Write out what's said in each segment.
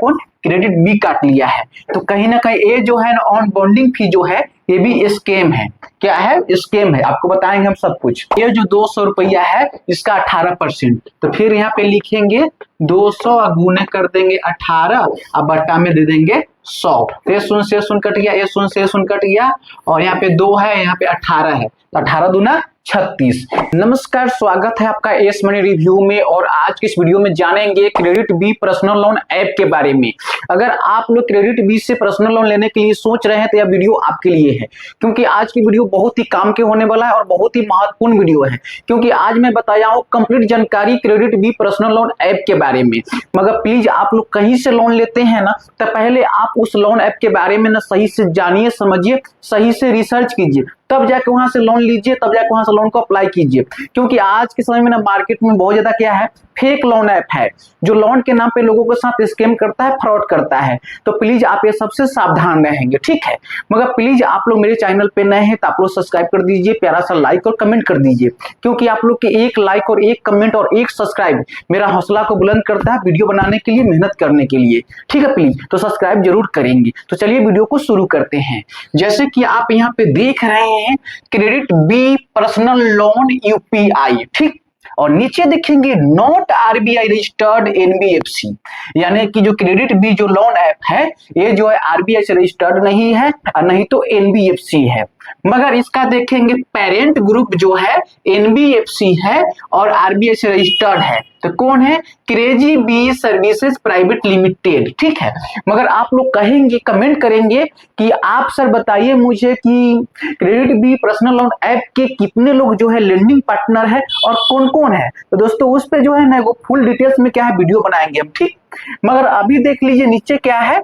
कौन, credit B काट लिया है। तो कहीं ना कहीं ये जो है ना ऑन बॉन्डिंग फी जो है ये भी स्कैम है। क्या है, स्कैम है, आपको बताएंगे हम सब कुछ। ये जो 200 रुपया है इसका 18%, तो फिर यहाँ पे लिखेंगे 200 गुने कर देंगे 18 और बट्टा में दे देंगे 100। ये शून्य से शून्य कट गया, ये शून्य से शून्य कट गया, और यहाँ पे 2 है, यहाँ पे 18 है, तो 18 दूना 36। नमस्कार, स्वागत है आपका एस मनी रिव्यू में। और आज की इस वीडियो में जानेंगे credit B personal loan app के बारे में। अगर आप लोग क्रेडिट बी से पर्सनल लोन लेने के लिए सोच रहे हैं तो यह वीडियो आपके लिए है, क्योंकि आज की वीडियो बहुत ही काम के होने वाला है और बहुत ही महत्वपूर्ण वीडियो है, क्योंकि आज मैं बताया हूँ कंप्लीट जानकारी credit B personal loan app के बारे में। मगर प्लीज आप लोग कहीं से लोन लेते हैं ना, तो पहले आप उस लोन ऐप के बारे में ना सही से जानिए, समझिए, सही से रिसर्च कीजिए, तब जाके वहां से लोन लीजिए, तब जाके वहां से लोन को अप्लाई कीजिए। क्योंकि आज के समय में ना मार्केट में बहुत ज्यादा क्या है, फेक लोन ऐप है, जो लोन के नाम पे लोगों के साथ स्कैम करता है, फ्रॉड करता है। तो प्लीज आप ये सबसे सावधान रहेंगे, ठीक है। मगर प्लीज आप लोग मेरे चैनल पे नए हैं तो आप लोग सब्सक्राइब कर दीजिए, प्यारा सा लाइक और कमेंट कर दीजिए, क्योंकि आप लोग के एक लाइक और एक कमेंट और एक सब्सक्राइब मेरा हौसला को बुलंद करता है वीडियो बनाने के लिए, मेहनत करने के लिए, ठीक है। प्लीज तो सब्सक्राइब जरूर करेंगे। तो चलिए वीडियो को शुरू करते हैं। जैसे कि आप यहाँ पे देख रहे हैं credit B personal loan UPI, ठीक, और नीचे देखेंगे नॉट आरबीआई रजिस्टर्ड एनबीएफसी, यानी कि जो क्रेडिट बी जो लोन ऐप है ये जो है आरबीआई से रजिस्टर्ड नहीं है और नहीं तो एनबीएफसी है। मगर इसका देखेंगे पेरेंट ग्रुप जो है एनबीएफसी है और आरबीआई से रजिस्टर्ड है। तो कौन है, Krazybee services private limited, ठीक है। मगर आप लोग कहेंगे, कमेंट करेंगे कि आप सर बताइए मुझे कि credit B personal loan app के कितने लोग जो है लेंडिंग पार्टनर है और कौन कौन है। तो दोस्तों उस पे जो है ना वो फुल डिटेल्स में क्या है वीडियो बनाएंगे हम, ठीक। मगर अभी देख लीजिए नीचे क्या है,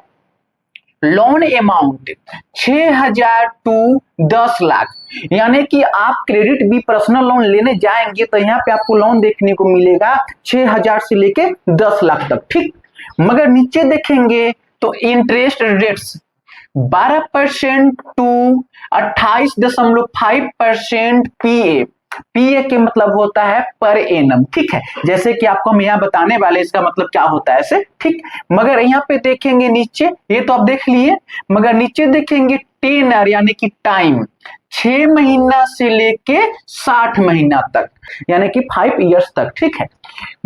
लोन अमाउंट 6,000 टू 10 लाख, यानी कि आप क्रेडिट बी पर्सनल लोन लेने जाएंगे तो यहाँ पे आपको लोन देखने को मिलेगा 6,000 से लेके 10 लाख तक, ठीक। मगर नीचे देखेंगे तो इंटरेस्ट रेट्स 12% टू 28.5% पीए। पीए के मतलब होता है पर एनम, ठीक है। जैसे कि आपको हम यहाँ बताने वाले इसका मतलब क्या होता है ऐसे, ठीक। मगर यहाँ पे देखेंगे नीचे, ये तो आप देख लिए, मगर नीचे देखेंगे टेनर यानी कि टाइम 6 महीना से लेके 60 महीना तक, यानी कि 5 इयर्स तक, ठीक है।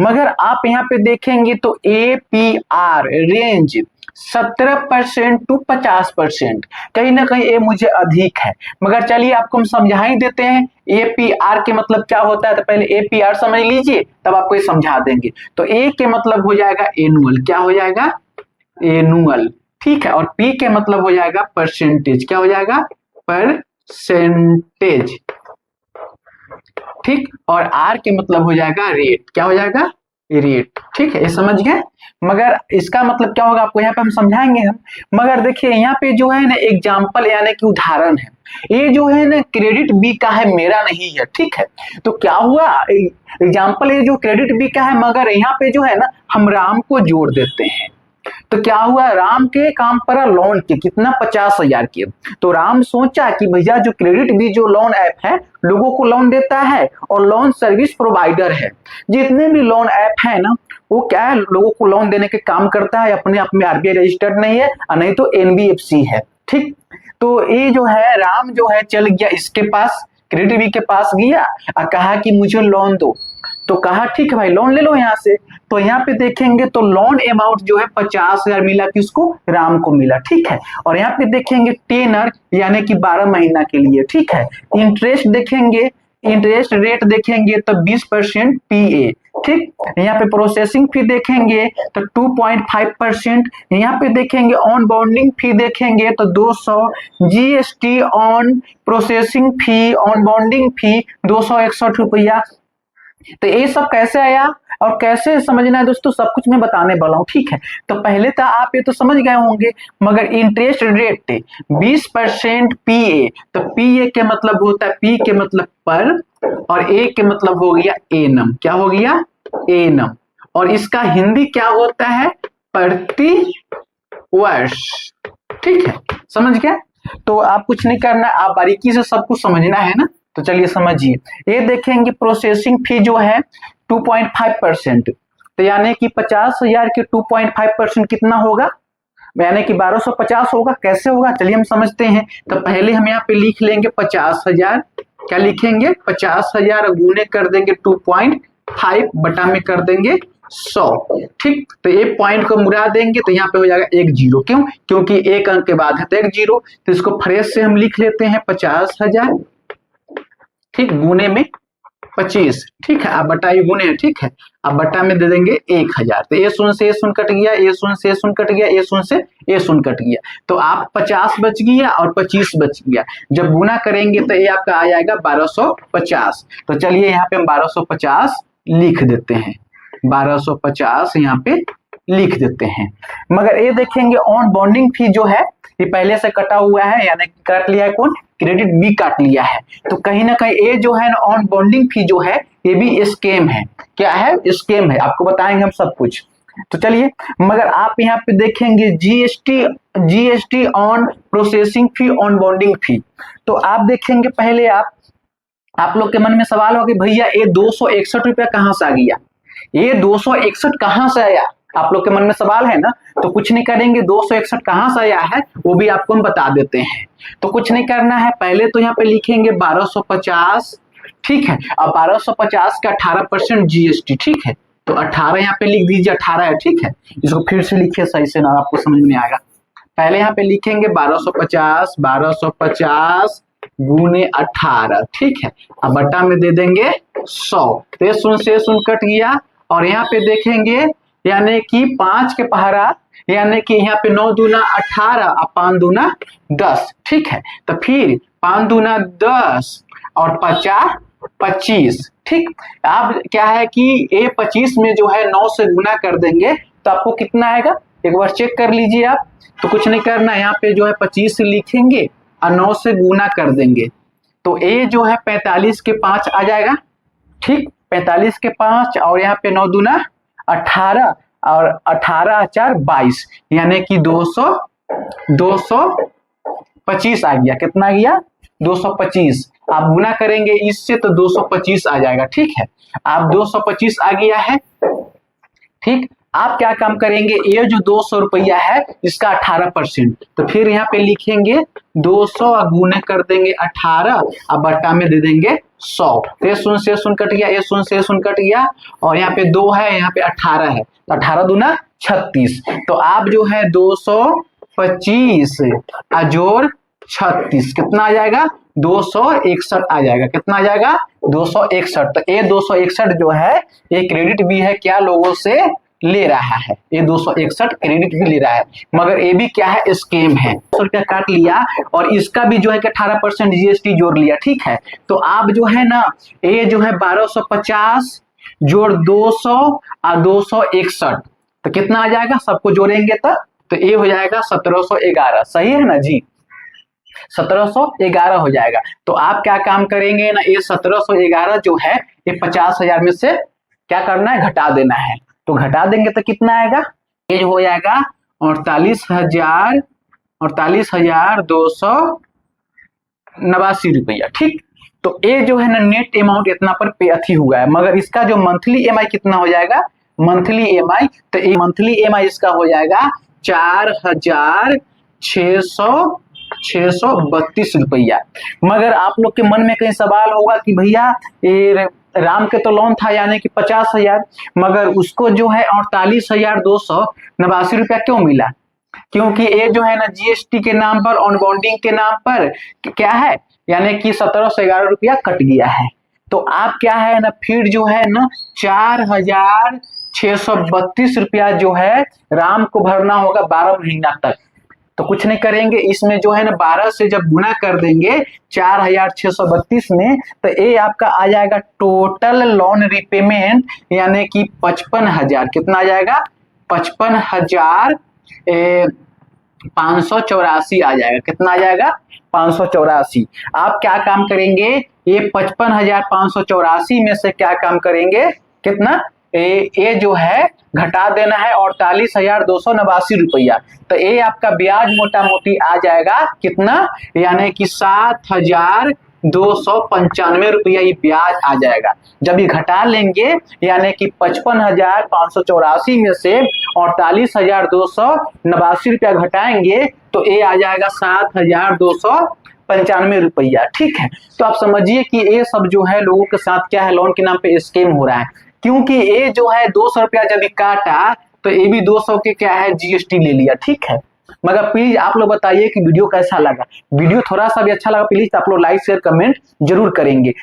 मगर आप यहाँ पे देखेंगे तो एपीआर रेंज 17% टू 50%, कहीं ना कहीं ये मुझे अधिक है। मगर चलिए आपको हम समझा ही देते हैं एपीआर के मतलब क्या होता है। तो पहले एपीआर समझ लीजिए तब आपको ये समझा देंगे। तो ए के मतलब हो जाएगा एनुअल, क्या हो जाएगा, एनुअल, ठीक है। और पी के मतलब हो जाएगा परसेंटेज, क्या हो जाएगा, परसेंटेज, ठीक। और आर के मतलब हो जाएगा रेट, क्या हो जाएगा, रेट, ठीक है। ये समझ गए। मगर इसका मतलब क्या होगा आपको यहाँ पे हम समझाएंगे हम। मगर देखिए यहाँ पे जो है ना एग्जाम्पल यानी कि उदाहरण है, ये जो है ना क्रेडिट बी का है, मेरा नहीं है, ठीक है। तो क्या हुआ, एग्जाम्पल ये जो क्रेडिट बी का है, मगर यहाँ पे जो है ना हम राम को जोड़ देते हैं। तो क्या हुआ, राम के काम पर लोन के कितना 50,000 के। तो राम सोचा कि भैया जो क्रेडिट बी जो लोन ऐप है लोगों को लोन देता है और लोन सर्विस प्रोवाइडर है, जितने भी लोन ऐप है ना वो क्या है लोगों को लोन देने के काम करता है, अपने आप में आरबीआई रजिस्टर्ड नहीं है और नहीं तो एनबीएफसी है, ठीक। तो ये जो है राम जो है चल गया इसके पास, क्रेडिट बी के पास गया और कहा कि मुझे लोन दो। तो कहा ठीक है भाई लोन ले लो यहाँ से। तो यहाँ पे देखेंगे तो लोन अमाउंट जो है 50,000 मिला, किसको, राम को मिला, ठीक है। और यहाँ पे देखेंगे टेनर यानी कि 12 महीना के लिए, ठीक है। इंटरेस्ट देखेंगे, इंटरेस्ट रेट देखेंगे तो 20% पीए, ठीक। यहाँ पे प्रोसेसिंग फी देखेंगे तो 2.5%। यहाँ पे देखेंगे ऑन बॉन्डिंग फी देखेंगे तो 200, GST on processing fee, on bonding fee 261 रुपया। तो ये सब कैसे आया और कैसे समझना है दोस्तों, सब कुछ मैं बताने वाला हूँ, ठीक है। तो पहले तो आप ये तो समझ गए होंगे। मगर इंटरेस्ट रेट 20% पीए, तो पीए के मतलब होता है, पी के मतलब पर और ए के मतलब हो गया एनम, क्या हो गया, एनम। और इसका हिंदी क्या होता है, प्रति वर्ष, ठीक है। समझ गया। तो आप कुछ नहीं करना, आप बारीकी से सब कुछ समझना है ना। तो चलिए समझिए, ये देखेंगे प्रोसेसिंग फी जो है 2.5%, तो यानी कि 50,000 के 2.5% कितना होगा, यानी कि 1250 होगा। कैसे होगा चलिए हम समझते हैं। तो पहले हम यहाँ पे लिख लेंगे 50,000, क्या लिखेंगे 50,000 गुने कर देंगे 2.5 बटा में कर देंगे 100। ठीक, तो एक पॉइंट को मुड़ा देंगे तो यहाँ पे हो जाएगा 1 जीरो। क्यों, क्योंकि एक अंक के बाद है तो 1 जीरो। तो इसको फ्रेश से हम लिख लेते हैं 50,000, ठीक, गुने में 25, ठीक है, अब बटा ये गुने, ठीक है, अब बटा में दे देंगे 1000। तो ए शून्य से ए शून्य कट गया, ए शून्य से ए शून्य कट गया, ए शून्य से ए शून्य कट गया। तो आप 50 बच गया और 25 बच गया। जब गुना करेंगे तो ये आपका आ जाएगा 1250। तो चलिए यहाँ पे हम 1250 लिख देते हैं, 1250 यहाँ पे लिख देते हैं। मगर ये देखेंगे ऑन बॉन्डिंग फी जो है ये पहले से कटा हुआ है, यानी काट लिया है कौन, क्रेडिट बी काट लिया है। तो कहीं ना कहीं ये जो है ना ऑन बॉन्डिंग फी जो है ये भी स्कैम है। क्या है, स्कैम है, आपको बताएंगे हम सब कुछ। तो चलिए, मगर आप यहाँ पे देखेंगे GST on processing fee, on bonding fee. तो आप देखेंगे पहले आप लोग के मन में सवाल होगा कि भैया ये 261 रुपया कहाँ से आ गया, ये 261 कहाँ से आया, आप लोग के मन में सवाल है ना। तो कुछ नहीं करेंगे, 261 कहाँ से आया है वो भी आपको हम बता देते हैं। तो कुछ नहीं करना है, पहले तो यहाँ पे लिखेंगे 1250, ठीक है, अब 1250 का 18% जीएसटी, ठीक है, तो 18 यहाँ पे लिख दीजिए, 18 है, ठीक है, इसको फिर से लिखिए सही से ना, आपको समझ में आएगा। पहले यहाँ पे लिखेंगे 1250 गुने 18, ठीक है, अब बटा में दे देंगे 100। तो ये शून्य से शून्य कट गया और यहाँ पे देखेंगे यानी कि 5 के पहाड़ा, यानी कि यहाँ पे 9 दूना 18 और 5 दूना 10, ठीक है, तो फिर 5 दूना 10 और 50 25, ठीक। अब क्या है कि ये 25 में जो है 9 से गुना कर देंगे तो आपको कितना आएगा, एक बार चेक कर लीजिए आप। तो कुछ नहीं करना, यहाँ पे जो है 25 लिखेंगे और 9 से गुना कर देंगे तो ये जो है 45 के 5 आ जाएगा, ठीक, 45 के 5 और यहाँ पे 9 दूना 18 और 18 4 22, यानी कि 225 आ गया। कितना आ गया, 225। आप गुना करेंगे इससे तो 225 आ जाएगा, ठीक है, आप 225 आ गया है, ठीक। आप क्या काम करेंगे, ये जो 200 रुपया है इसका 18%, तो फिर यहाँ पे लिखेंगे 200 गुने कर देंगे 18 और बटा में दे देंगे 100। तो ये शून्य से शून्य कट गया, ये शून्य से शून्य कट गया और यहाँ पे 2 है, यहाँ पे 18 है, तो 18 दूना 36। तो आप जो है 225 जोड़ 36 कितना आ जाएगा, 261 आ जाएगा। कितना आ जाएगा, 261। तो ये 261 जो है ये क्रेडिट भी है, क्या लोगों से ले रहा है, ये 261 क्रेडिट भी ले रहा है, मगर ये भी क्या है, स्कैम है। 100 रुपया काट लिया और इसका भी जो है कि 18% जीएसटी जोड़ लिया, ठीक है। तो आप जो है ना ये जो है 1250 जोड़ 200 और 261 तो कितना आ जाएगा, सबको जोड़ेंगे तो ये हो जाएगा 1711, सही है ना जी, 1711 हो जाएगा। तो आप क्या काम करेंगे ना, ये 1711 जो है ये 50,000 में से क्या करना है, घटा देना है। तो घटा देंगे तो कितना आएगा, ये जो हो जाएगा 48,289 रुपया, ठीक। तो ये जो है ना नेट अमाउंट इतना पर पे अथी हुआ है, मगर इसका जो मंथली ईएमआई कितना हो जाएगा, मंथली ईएमआई, तो ये मंथली ईएमआई इसका हो जाएगा 4,632 रुपया। मगर आप लोग के मन में कहीं सवाल होगा कि भैया ये राम के तो लोन था यानी कि 50,000, मगर उसको जो है 48,289 रुपया क्यों मिला, क्योंकि ये जो है ना जीएसटी के नाम पर, ऑन बॉन्डिंग के नाम पर क्या है, यानी कि 1711 रुपया कट गया है। तो आप क्या है ना फिर जो है ना 4,632 रुपया जो है राम को भरना होगा 12 महीना तक। तो कुछ नहीं करेंगे, इसमें जो है ना 12 से जब गुना कर देंगे 4,632 में तो ये आपका आ जाएगा टोटल लोन रिपेमेंट, यानी कि 55,000। कितना आ जाएगा, 55,584 आ जाएगा। कितना आ जाएगा, 584। आप क्या काम करेंगे, ये 55,584 में से क्या काम करेंगे, कितना ये जो है घटा देना है 48,289 रुपया। तो ये आपका ब्याज मोटा मोटी आ जाएगा कितना, यानी कि 7,000 ₹295 ये ब्याज आ जाएगा। जब ये घटा लेंगे यानी कि 55,584 में से 48,289 रुपया घटाएंगे तो ये आ जाएगा 7,295 रुपया। ठीक है, तो आप समझिए कि ये सब जो है लोगों के साथ क्या है, लोन के नाम पे स्कैम हो रहा है। क्योंकि ये जो है 200 रुपया जब ये काटा तो ये भी 200 के क्या है जीएसटी ले लिया। ठीक है, मगर प्लीज आप लोग बताइए कि वीडियो कैसा लगा। वीडियो थोड़ा सा भी अच्छा लगा प्लीज आप लोग लाइक शेयर कमेंट जरूर करेंगे।